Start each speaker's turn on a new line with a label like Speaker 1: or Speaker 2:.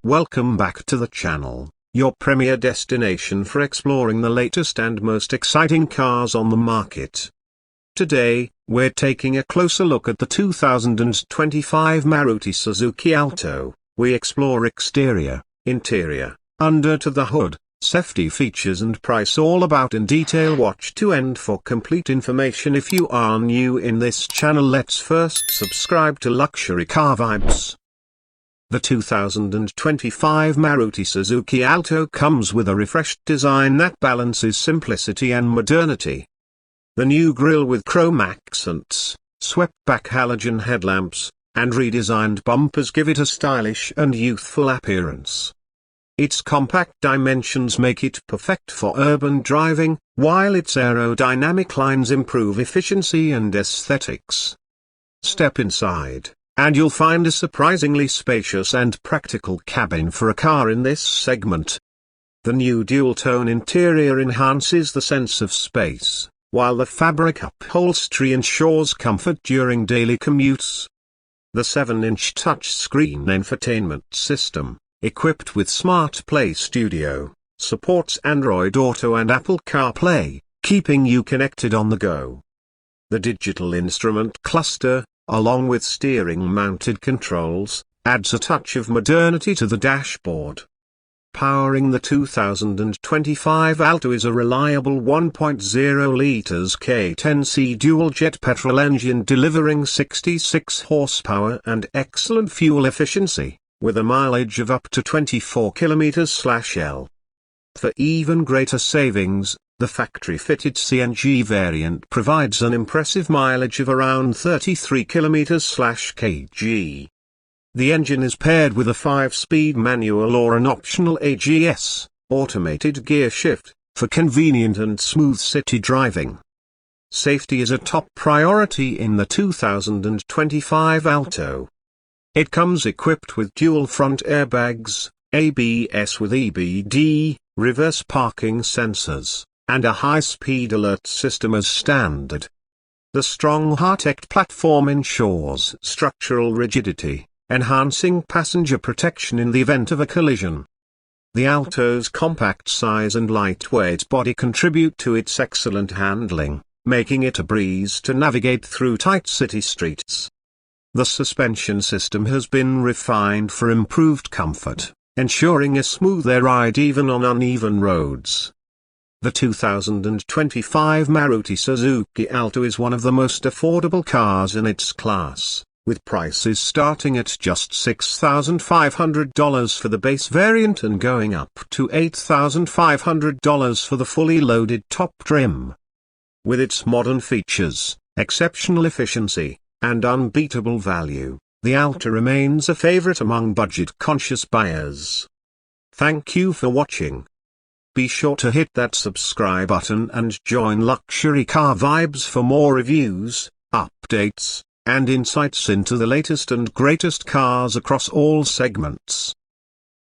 Speaker 1: Welcome back to the channel, your premier destination for exploring the latest and most exciting cars on the market. Today, we're taking a closer look at the 2025 Maruti Suzuki Alto. We explore exterior, interior, under to the hood, safety features and price, all about in detail. Watch to end for complete information. If you are new in this channel, let's first subscribe to Luxury Car Vibes. The 2025 Maruti Suzuki Alto comes with a refreshed design that balances simplicity and modernity. The new grille with chrome accents, swept-back halogen headlamps, and redesigned bumpers give it a stylish and youthful appearance. Its compact dimensions make it perfect for urban driving, while its aerodynamic lines improve efficiency and aesthetics. Step inside, and you'll find a surprisingly spacious and practical cabin for a car in this segment. The new dual-tone interior enhances the sense of space, while the fabric upholstery ensures comfort during daily commutes. The 7-inch touchscreen infotainment system, equipped with Smart Play Studio, supports Android Auto and Apple CarPlay, keeping you connected on the go. The digital instrument cluster, along with steering-mounted controls, adds a touch of modernity to the dashboard. Powering the 2025 Alto is a reliable 1.0 liters K10C dual-jet petrol engine delivering 66 horsepower and excellent fuel efficiency, with a mileage of up to 24 km/L. For even greater savings, the factory-fitted CNG variant provides an impressive mileage of around 33 km/kg. The engine is paired with a 5-speed manual or an optional AGS, automated gear shift, for convenient and smooth city driving. Safety is a top priority in the 2025 Alto. It comes equipped with dual front airbags, ABS with EBD, reverse parking sensors, and a high-speed alert system as standard. The strong hard-tech platform ensures structural rigidity, enhancing passenger protection in the event of a collision. The Alto's compact size and lightweight body contribute to its excellent handling, making it a breeze to navigate through tight city streets. The suspension system has been refined for improved comfort, ensuring a smoother ride even on uneven roads. The 2025 Maruti Suzuki Alto is one of the most affordable cars in its class, with prices starting at just $6,500 for the base variant and going up to $8,500 for the fully loaded top trim. With its modern features, exceptional efficiency, and unbeatable value, the Alto remains a favorite among budget-conscious buyers. Thank you for watching. Be sure to hit that subscribe button and join Luxury Car Vibes for more reviews, updates, and insights into the latest and greatest cars across all segments.